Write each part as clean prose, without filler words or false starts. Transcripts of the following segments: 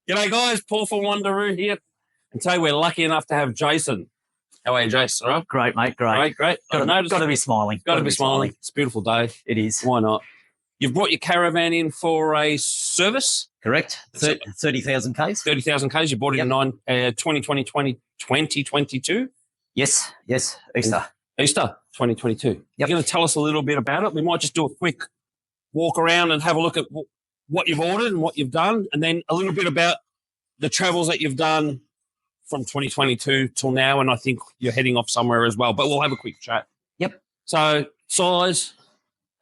G'day guys, Paul from Wonder Roo here. And today we're lucky enough to have Jason. How are you, Jason? All right? Great, mate, great. Great. Got to be smiling. Got to be smiling. It's a beautiful day. It is. Why not? You've brought your caravan in for a service? Correct. 30,000 Ks. 30,000 Ks. You bought it in 2022? Yes, Easter. Easter 2022. Yep. You're going to tell us a little bit about it? We might just do a quick walk around and have a look at what you've ordered and what you've done, and then a little bit about the travels that you've done from 2022 till now, and I think you're heading off somewhere as well, but we'll have a quick chat. Yep. So, size?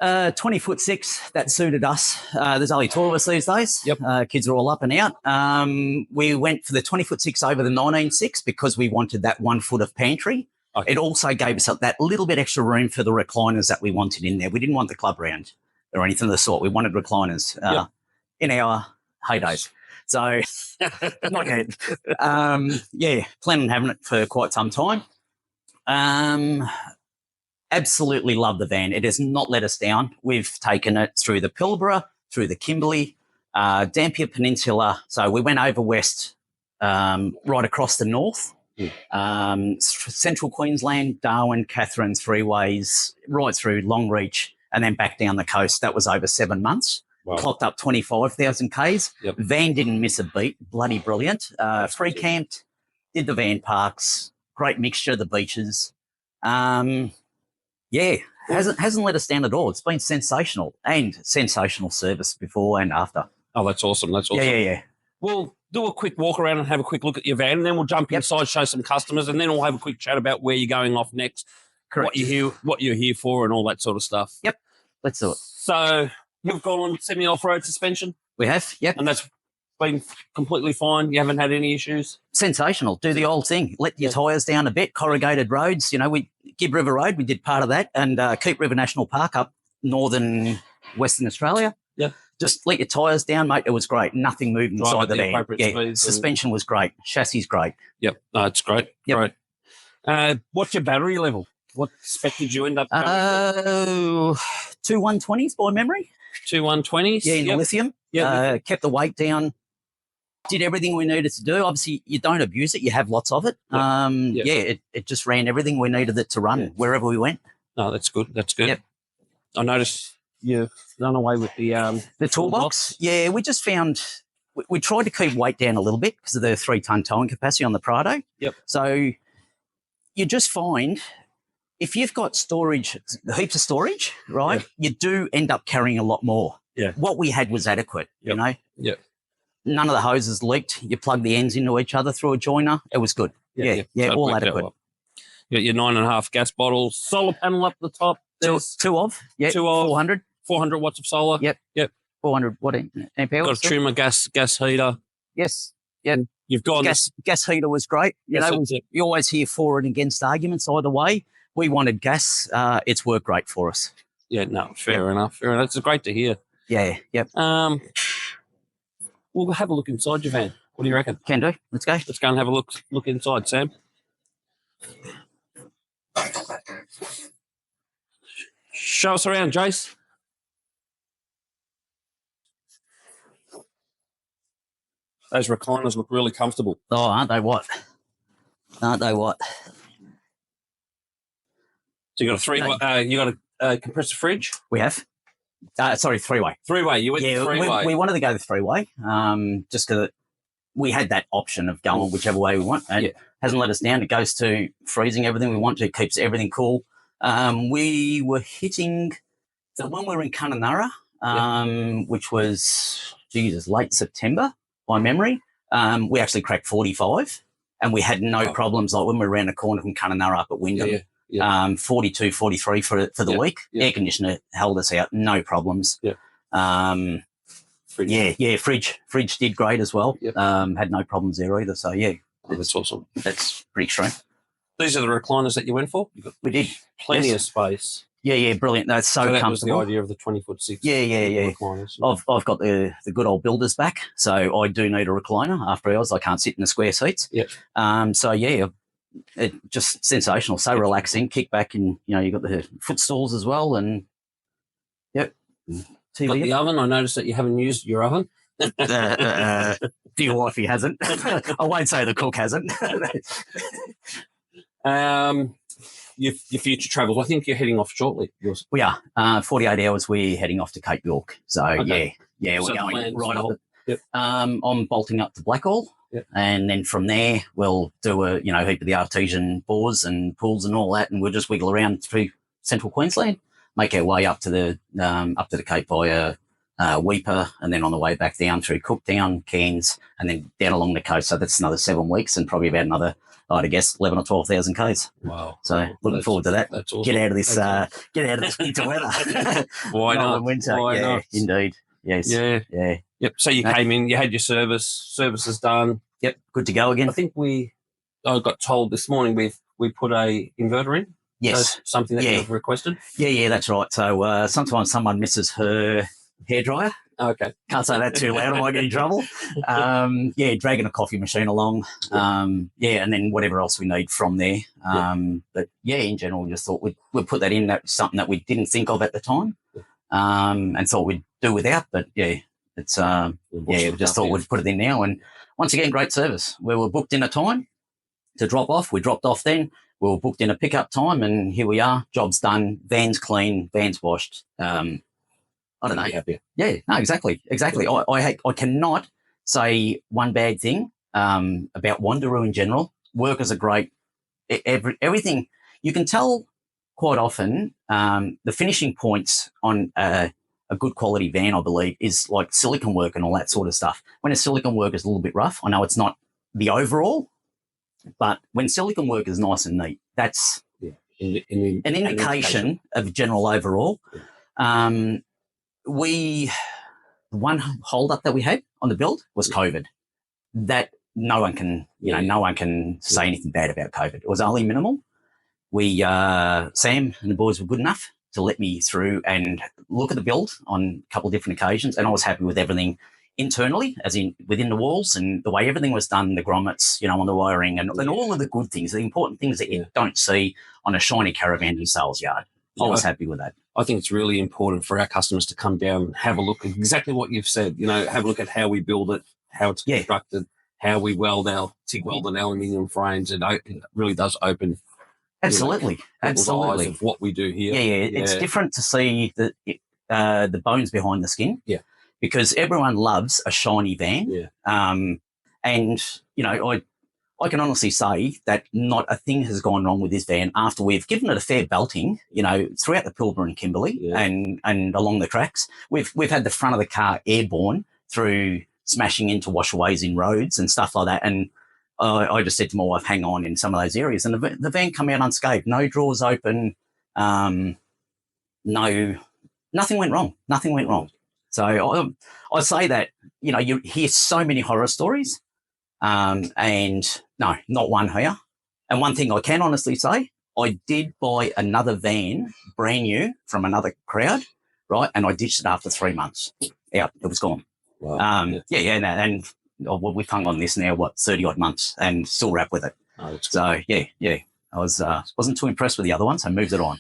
20'6", that suited us. There's only 12 of us these days. Yep. Kids are all up and out. We went for the 20'6" over the 19'6" because we wanted that 1 foot of pantry. Okay. It also gave us that little bit extra room for the recliners that we wanted in there. We didn't want the club round or anything of the sort. We wanted recliners in our heydays. So, not yet. Planning on having it for quite some time. Absolutely love the van. It has not let us down. We've taken it through the Pilbara, through the Kimberley, Dampier Peninsula. So we went over west, right across the north, central Queensland, Darwin, Katherine, Three Ways, right through Longreach, and then back down the coast. That was over 7 months. Wow. Clocked up 25,000 Ks. Yep. Van didn't miss a beat. Bloody brilliant. Free camped, did the van parks, great mixture of the beaches. Hasn't let us down at all. It's been sensational, and sensational service before and after. Oh, that's awesome. That's awesome. Yeah. We'll do a quick walk around and have a quick look at your van, and then we'll jump inside, show some customers, and then we'll have a quick chat about where you're going off next, Correct. what you're here for, and all that sort of stuff. Yep, let's do it. So you've gone on semi-off-road suspension? We have, yep. And that's been completely fine? You haven't had any issues? Sensational. Do the old thing. Let your tyres down a bit, corrugated roads. You know, Gibb River Road, we did part of that, and Keep River National Park up northern Western Australia. Yeah. Just let your tyres down, mate. It was great. Nothing moved inside the van. Yeah, suspension was great. Chassis great. Yep. No, it's great. Yep. Great. What's your battery level? What spec did you end up going? 2 120s by memory. 2 120s? Yeah, in lithium. Yeah. Kept the weight down. Did everything we needed to do. Obviously, you don't abuse it. You have lots of it. It just ran everything we needed it to run wherever we went. No, that's good. That's good. Yep. I noticed you've done away with the toolbox. Yeah, we just found we tried to keep weight down a little bit because of the 3-ton towing capacity on the Prado. Yep. So you just find if you've got storage, heaps of storage, right, you do end up carrying a lot more. Yeah. What we had was adequate, you know. Yeah. None of the hoses leaked. You plug the ends into each other through a joiner. It was good. Yeah, so all adequate. Well. You got your 9.5 gas bottles, solar panel up the top. Two of 400. 400 watts of solar. Yep. 400 watt amp hours. Got a Truma gas heater. Yes. Yeah. You've got gas heater was great. You always hear for and against arguments either way. We wanted gas. It's worked great for us. Yeah. No. Fair enough. It's great to hear. Yeah. Yep. We'll have a look inside your van. What do you reckon? Can do. Let's go. Let's go and have a look inside, Sam. Show us around, Jace. Those recliners look really comfortable. Oh, aren't they what? So you got a compressor fridge? We have. Three-way. Three-way. You went three-way. We wanted to go the three-way, just because we had that option of going whichever way we want. And hasn't let us down. It goes to freezing everything we want to. It keeps everything cool. We were hitting when we were in Kununurra, which was late September by memory. We actually cracked 45, and we had no problems. Like when we ran a corner from Kununurra up at Wyndham. 42, 43 for the week. Air conditioner held us out, no problems. Fridge did great as well. Had no problems there either. So that's awesome. That's pretty extreme. These are the recliners that you went for? We did. Plenty of space. Yeah, brilliant. That's so that comfortable. was the idea of the 20'6". Yeah. Recliners. I've got the good old builders back, so I do need a recliner after hours. I can't sit in the square seats. It just sensational, so relaxing. Kick back, and you got the footstools as well, and TV. Got the oven. I noticed that you haven't used your oven. Dear wifey hasn't. I won't say the cook hasn't. Your future travels. I think you're heading off shortly. We are. 48 hours, we're heading off to Cape York. So, Okay. we're So going right well. up. Yep. I'm bolting up to Blackall. Yep. And then from there, we'll do a heap of the artesian bores and pools and all that, and we'll just wiggle around through central Queensland, make our way up to the Cape via 𝐸𝐵, and then on the way back down through Cooktown, Cairns, and then down along the coast. So that's another 7 weeks and probably about another, I'd guess, 11 or 12,000 k's. Wow! So looking forward to that. That's awesome. Get out of this winter weather. Why not? Winter. Why yeah, not? Indeed. Yes. Yeah. Yeah. Yep. So you came in, you had your services done. Yep. Good to go again. I think I got told this morning we put a inverter in. Yes. So something that you've requested. Yeah, that's right. So sometimes someone misses her hairdryer. Okay. Can't say that too loud, I might get in trouble. Dragging a coffee machine along. And then whatever else we need from there. But in general, we just thought we'd put that in. That's something that we didn't think of at the time, and thought we'd do without. But it's we just thought we'd put it in now. And once again, great service. We were booked in a time to drop off. We dropped off then. We were booked in a pickup time, and here we are. Job's done. Van's clean. Van's washed. I don't know. Happy. Yeah, no, exactly. I cannot say one bad thing about Wonder Roo in general. Workers are great. Everything you can tell quite often. The finishing points on a good quality van, I believe, is like silicon work and all that sort of stuff. When a silicon work is a little bit rough, I know it's not the overall, but when silicon work is nice and neat, that's an indication of general overall. One hold up that we had on the build was COVID. That no one can say anything bad about COVID. It was only minimal. Sam and the boys were good enough to let me through and look at the build on a couple of different occasions, and I was happy with everything internally, as in within the walls, and the way everything was done, the grommets, on the wiring, and all of the good things, the important things that you don't see on a shiny caravan in sales yard. I was happy with that. I think it's really important for our customers to come down and have a look at exactly what you've said. Have a look at how we build it, how it's constructed, how we weld our TIG welded aluminium frames. It really does open absolutely eyes of what we do here. Yeah. It's different to see the bones behind the skin. Yeah, because everyone loves a shiny van. Yeah, and I can honestly say that not a thing has gone wrong with this van after we've given it a fair belting, throughout the Pilbara and Kimberley and along the tracks. We've had the front of the car airborne through smashing into washaways in roads and stuff like that. And I just said to my wife, hang on in some of those areas. And the van come out unscathed, no drawers open, nothing went wrong. Nothing went wrong. So I say that, you hear so many horror stories. And no, not one here. And one thing I can honestly say, I did buy another van, brand new, from another crowd, right? And I ditched it after 3 months. It was gone. Wow. And we've hung on this now, 30-odd months, and still wrap with it. Oh, so, I wasn't too impressed with the other one, so I moved it on.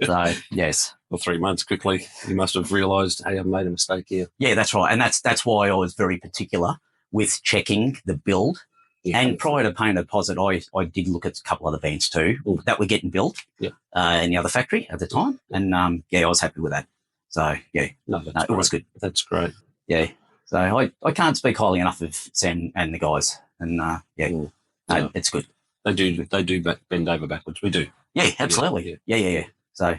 So, yes. Well, 3 months quickly, you must have realised, hey, I've made a mistake here. Yeah, that's right. And that's why I was very particular with checking the build. Yeah, and prior to paying a deposit, I did look at a couple other vans too that were getting built in the other factory at the time. And, I was happy with that. So, it was good. That's great. Yeah. So I can't speak highly enough of Sam and the guys. And, it's good. They do bend over backwards. We do. Yeah, absolutely. Yeah. So,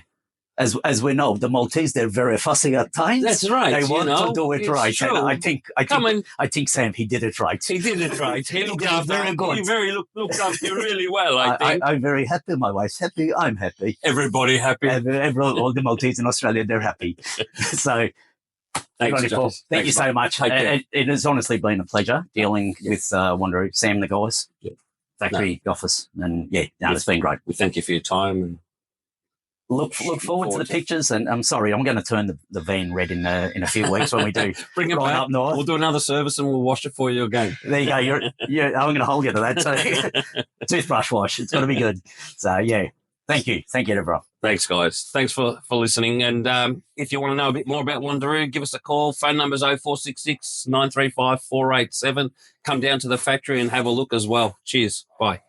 as we know, the Maltese, they're very fussy at times. That's right. They want to do it right. True. And I think Sam, he did it right. He did it right. He looked after very good. He looked after you really well, I think. I'm very happy. My wife's happy. I'm happy. Everybody happy. All the Maltese in Australia, they're happy. So, thank you so much. It has honestly been a pleasure dealing with Wonder Roo, Sam, the guys, factory, office, and it's been great. We thank you for your time and look forward to the pictures. And I'm sorry, I'm going to turn the van red in a few weeks when we do. Bring it back up north. We'll do another service and we'll wash it for you again. There you go. I'm going to hold you to that. So, toothbrush wash. It's going to be good. So Thank you. Thank you, Deborah. Thanks, guys. Thanks for listening. And if you want to know a bit more about Wonder Roo, give us a call. Phone number's 0466 935 487. Come down to the factory and have a look as well. Cheers. Bye.